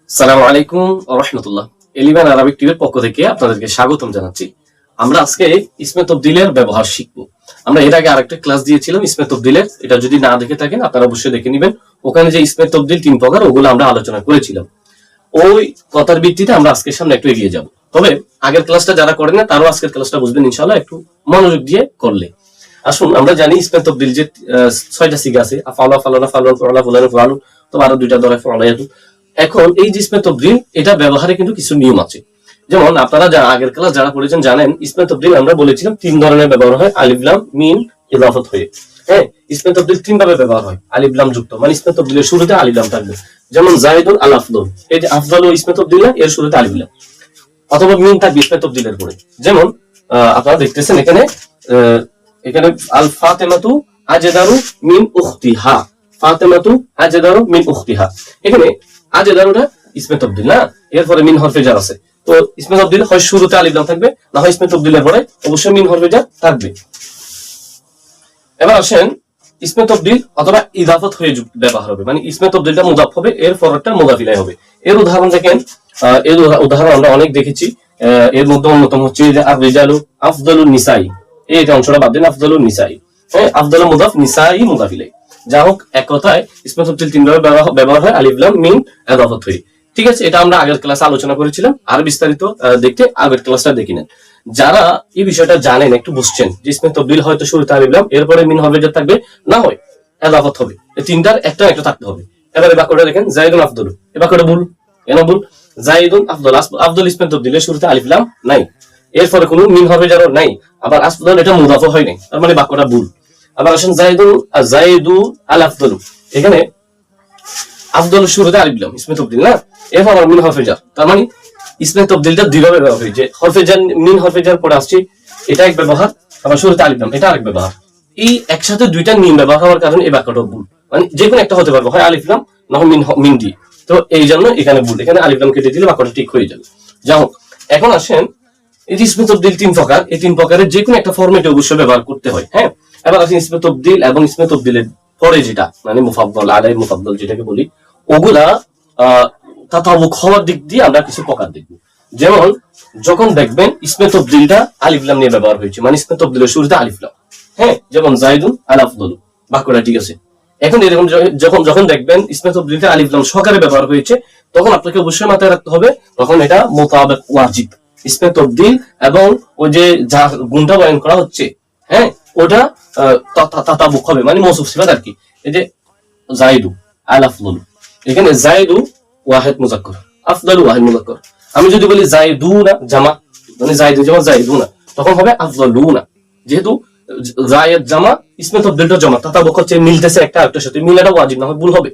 আসসালামু আলাইকুম ওয়া রাহমাতুল্লাহ। এলিভেন আরবিক টিভির পক্ষ থেকে আপনাদেরকে স্বাগতম জানাচ্ছি। আমরা আজকে ইসমে তবদিলের ব্যবহার শিখব। আমরা এর আগে আরেকটা ক্লাস দিয়েছিলাম ইসমে তবদিলের, এটা যদি না দেখে থাকেন আপনারা অবশ্যই দেখে নেবেন। ওখানে যে ইসমে তবদিল তিন প্রকার ওগুলো আমরা আলোচনা করেছিলাম। ওই কথার ভিত্তিতে আমরা আজকের সামনে একটু এগিয়ে যাব। তবে আগের ক্লাসটা যারা করেন না তারাও আজকের ক্লাসটা বুঝবেন ইনশাআল্লাহ, একটু মনোযোগ দিয়ে করলে। আসুন, আমরা জানি ইসমে তবদিল যে ছয়টা সিগা আছে, আফআলা, ফালানা, ফালুন, ফালা, ফুলানা, ফালু, তো আরো দুইটা ধরে ফালায়াতু। এখন এই যে ইসমে তবদিল, এটা ব্যবহারে কিন্তু কিছু নিয়ম আছে। যেমন আপনারা যারা আগের ক্লাস যারা পড়েছেন জানেন, ইসমে তবদিল আমরা বলেছিলাম তিন ধরনের ব্যবহার হয়, আলিফ লাম মিম ইজাফত হয়ে। হ্যাঁ, ইসমে তবদিল তিন ভাবে ব্যবহার হয়, আলিফ লাম যুক্ত, মানে ইসমে তবদিলের শুরুতে আলিফ লাম থাকবে। যেমন জাইদুন আল আফদল, এই যে আফদল ও ইসমে তবদিল না, এর শুরুতে আলিফ লাম, অথবা মিম থাকবে ইসমে তবদিলের পরে। যেমন আপনারা দেখতেছেন এখানে এখানে আল ফাতেমাতু আজদারু মিন উখতিহা, ফাতেমাতু আজদারু মিন উখতিহা। এখানে আজদারুটা ইসমে তবদিল না, এরপরে মিন হরফে জার আছে। তো ইসমে তবদিল হয় শুরুতে আলিফ লাম থাকবে, না হয় ইসমে তবদিলের পরে অবশ্যই মিন হরফে জার থাকবে। এবার আসেন, ইসমে তবদিল অথবা ইদাফত হয়ে ব্যবহার হবে, মানে ইসমে তবদিলটা মুদাফ হবে, এর পরেরটা মুদাফ ইলাইহি হবে। এর উদাহরণ দেখেন, এর উদাহরণ আমরা অনেক দেখেছি। এর মধ্যে অন্যতম হচ্ছে যে আর রিজালু আফদালুন নিসাই, এই অংশটা বাদ দেন, আফদালুন নিসাই। হ্যাঁ, আফদালু মুদাফ, নিসাই মুদাফ ইলাইহি। যা হোক, এক কথায় ইসমে তবদিল তিন ভাবে ব্যবহার হয়, আলিফ লাম মিম ইদাফত হয়ে। ঠিক আছে, এটা আমরা আগের ক্লাসে আলোচনা করেছিলাম। আর বিস্তারিত দেখতে আগের ক্লাসটা দেখে নেন। যারা এই বিষয়টা জানেন, একটু বুঝছেন যে ইসমে তবদিল হয়তো শুরুতে আলিফ লাম, এরপরে মিন হরফে জার থাকবে, না হয় ইদাফত হবে, এই তিনটার একটা একটা থাকতে হবে। এবারে বাক্যটা দেখেন, জাইদুন আফদল, এই বাক্যটা ভুল। কেন ভুল? জাইদুন আফদল, আফদল ইসমে তবদিলের শুরুতে আলিফ লাম নাই, এরপরে কোনো মিন হরফে জার নাই, আবার আফদল এটা মুদাফ হয় নাই, তার মানে বাক্যটা ভুল। আবার আসেন জাইদু আল আফদল, এখানে আফদল শুরুতে আলিফ লাম ইসমে তবদিল না, এরপর আবার মিন হরফে জার, তার মানে ইসমে তবদিলটা দুই ভাবে ব্যবহার হয়েছে। হরফে জার মিন হরফে জার পরে আসছে, এটা এক ব্যবহার, আবার শুরুতে আলিফ লাম এটা আরেক ব্যবহার। এই একসাথে দুইটা নিয়ম ব্যবহার হওয়ার কারণে এই বাক্যটা ভুল, মানে যে কোনো একটা হতে পারবে, হয় আলিফ লাম না হয় মিন দিয়ে। তো এই জন্য এখানে ভুল, এখানে আলিফ লাম কেটে দিলে বাক্যটা ঠিক হয়ে যাবে। যা হোক, এখন আসেন, এই ইসমে তবদিল তিন প্রকার, এই তিন প্রকারের যে কোনো একটা ফরম্যাটে অবশ্যই ব্যবহার করতে হয়। হ্যাঁ, এবার আসেন ইসমে তবদিল এবং ইসমে তবদিলের পরে যেটা মানে মুফাদ্দল, আলাই মুফাদ্দল যেটাকে বলি, ওগুলা তাতাবুক হওয়ার দিক দিয়ে আমরা কিছু প্রকার দেখব। যেমন যখন দেখবেন ইসমে তবদিলটা আলিফ লাম নিয়ে ব্যবহার হয়েছে, মানে ইসমে তবদিলের শুরুতে আলিফ লাম। হ্যাঁ, যেমন জাইদুন আল আফদল, বাক্যটা ঠিক আছে। এখন এরকম যখন দেখবেন ইসমে তবদিলটা আলিফ লাম সহকারে ব্যবহার হয়েছে, তখন আপনাকে অবশ্যই মাথায় রাখতে হবে তখন এটা মোতাবেক ওয়াজিব। ইসমে তবদিল এবং ওই যে যা গুণটা বয়ান করা হচ্ছে, হ্যাঁ, ওটা তাতাবুক হবে, মানে মৌসুফ সিফাত আর কি। এই যে জাইদু আল আফদল, এখানে জাইদু ওয়াহিদ মুজাক্কর, আফদালু ওয়াহিদ মুজাক্কর। আমি যদি বলি জাইদুনা জামা, মানে জাইদু জামা জাইদুনা, তখন হবে আফদালুনা। যেহেতু জায়েদ জামা, ইসমে তবদিলটা জামা, তাতাবুক হচ্ছে মিলতেছে একটা আরেকটার সাথে, মিলাটা ওয়াজিব না হয় ভুল হবে।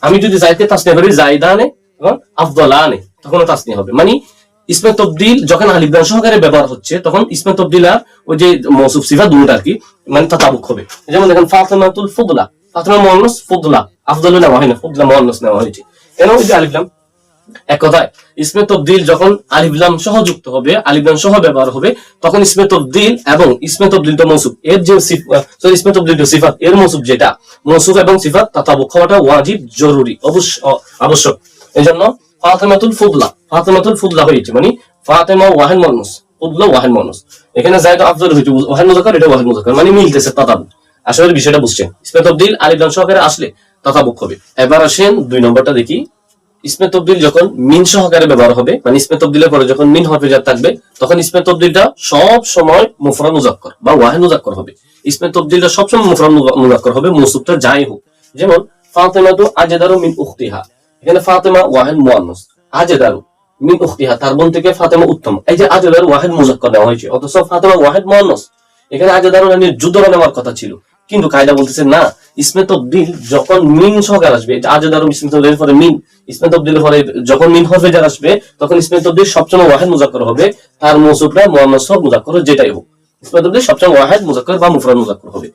আমি যদি জায়েদকে তাসনিয়া করি জাইদানে এবং আফদালানে, তখন তাসনিয়া হবে। মানে ইসমে তবদিল যখন আলিফ লাম সহকারে ব্যবহার হচ্ছে, তখন ইসমে তবদিল আর ওই যে মৌসুফ সিফাত দুটো আর কি, মানে তাতাবুক হবে। যেমন দেখেন ফাতিমাতুল ফুদলা, ফাতিমা মুআন্নাস, ফুদলা আফদালু নেওয়া হয় না, ফুদলা মুআন্নাস নেওয়া হয়েছে। কেন? ওই যে আলিফ লাম। এক কথায় ইসমে তবদিল যখন আলিফ লাম সহ যুক্ত হবে, আলিফ লাম সহ ব্যবহার হবে, তখন ইসমে তবদিল এবং ইসমে তবদিলটা মৌসুফ, এর যে ইসমে তবদিলটা সিফাত, এর মৌসুফ যেটা, মৌসুফ এবং সিফাত তাতাবুক হওয়াটা ওয়াজিব, জরুরি, আবশ্যক। এজন্য ফাতিমাতুল ফুদলা, ফাতিমাতুল ফুদলা হয়েছে, মানে ফাতিমা ওয়াহিদ মুআন্নাস, ফুদলা ওয়াহিদ মুআন্নাস। এখানে জায়েদ আফদল হয়েছে ওয়াহিদ মুজাক্কার, এটা ওয়াহিদ মুজাক্কার, মানে মিলতেছে, তাতাবুক। আসলে বিষয়টা বুঝছেন, ইসমে তবদিল আলিফ লাম সহকারে আসলে তাতাবুক হবে। এবার আসেন দুই নম্বরটা দেখি। ইসমে তবদিল যখন মিন সহকারে ব্যবহার হবে, মানে ইসমে তবদিলের পরে যখন মিন হরফে জার থাকবে, তখন ইসমে তবদিলটা সব সময় মুফরাদ মুজাক্কর বা ওয়াহিদ মুজাক্কর হবে। ইসমে তবদিলটা সব সময় মুফরাদ মুজাক্কর হবে, মৌসুফটা যাই হোক। যেমন ফাতিমাতু আজদারু মিন উখতিহা, এখানে ফাতিমা ওয়াহিদ মুআন্নাস, আজদারু মিন উখতিহা, তার বোন থেকে ফাতিমা উত্তম। এই যে আজদারু ওয়াহিদ মুজাক্কর নেওয়া হয়েছে, অথচ ফাতিমা ওয়াহিদ মুআন্নাস, এখানে আজদারু মানে যুদরা নেওয়ার কথা ছিল, কিন্তু কায়দা বলতেছে না, ইসমে তবদিল যখন মিন সহকারে আসবে, আজদারু ইসমে তবদিলের পরে মিন, ইসমে তবদিলের পরে যখন মিন হরফে জার আসবে, তখন ইসমে তবদিল সবসময় ওয়াহিদ মুজাক্কর হবে, তার মৌসুফটা মুআন্নাস হোক মুজাক্কর হোক যেটাই হোক, ইসমে তবদিল সবসময় ওয়াহিদ মুজাক্কর বা মুফরাদ মুজাক্কর হবে।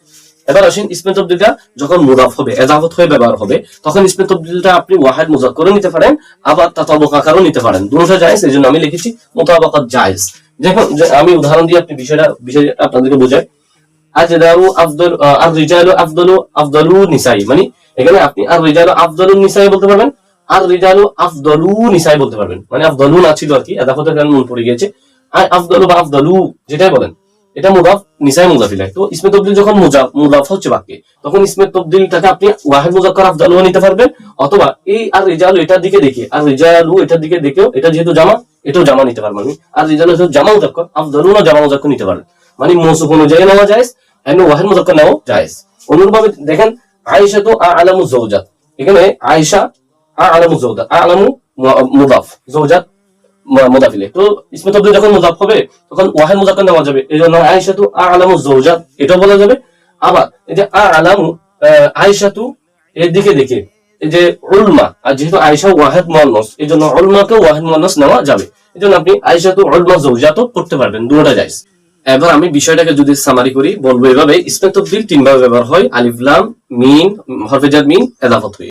এবার আসেন, ইসমে তবদিলটা যখন মুদাফ হবে, ইজাফত হয়ে ব্যবহার হবে, তখন ইসমে তবদিলটা আপনি ওয়াহিদ মুজাক্করও নিতে পারেন, আবার তাতাবুক আকারও নিতে পারেন, দুটোটা জায়েজ। এজন্য আমি লিখেছি মুতাবাকাত জায়েজ। দেখুন, আমি উদাহরণ দিয়ে আপনি বিষয়টা আপনাদেরকে বোঝাই। আজদারু আফদল, আর রিজালু আফদলু, আফদলু নিসাই, মানে এখানে আপনি আর রিজালু আফদলু নিসাই বলতে পারবেন, আর রিজালু আফদলু নিসাই বলতে পারবেন, মানে আফদলু না ছিল আর কি, এদাফতের কারণে নুন পড়ে গিয়েছে। আর আফদলু বা আফদলু যেটাই বলেন, এটা মুদাফ নিসাই মুদাফ ইলাইহি। তো ইসমে তবদিল যখন মুদাফ হচ্ছে বাক্যে, তখন ইসমে তবদিলটাকে আপনি ওয়াহিদ মুযাক্কার আফদলু নিতে পারবেন, অথবা এই আর রিজালু এটার দিকে দেখে, আর রিজালু এটার দিকে দেখেও, এটা যেহেতু জামা, এটাও জামা নিতে পারবেন। আমি আর রিজালু জামা মুযাক্কার, আফদলু না জামা মুযাক্কার নিতে পারবেন, মানে মৌসুফ অনুযায়ী নেওয়া জায়েজ, এমনি ওয়াহিদ মুযাক্কার নেওয়া জায়েজ। অনুরূপভাবে দেখেন আয়েশা তো আলামু যাওজাত, এখানে আয়েশা আলামু যাওজাত, আলামু মুদাফ, যাওজাত মুদাফ ইলাইহি। তো ইসমে তবদিল যখন মুদাফ হবে তখন ওয়াহিদ মুযাক্কার নেওয়া যাবে, এইজন্য আয়েশাতু আলামু যাওজাত এটাও বলা যাবে। আবার এই যে আলামু আয়েশাতু এর দিকে দেখে, এই যে উলমা, আর যেহেতু আয়েশা ওয়াহিদ মুয়ান্নাস, এইজন্য উলমাকে ওয়াহিদ মুয়ান্নাস নেওয়া যাবে, এইজন্য আপনি আয়েশাতু উলমা যাওজাতও পড়তে পারবেন, দুটোটা জায়েজ। এবার আমি বিষয়টাকে যদি সামারি করি, বলবো এভাবে ইসমে তবদিল তিন ভাবে ব্যবহার হয়, আলিফ লাম মিম হরফে জার মিম এদাফত হয়ে।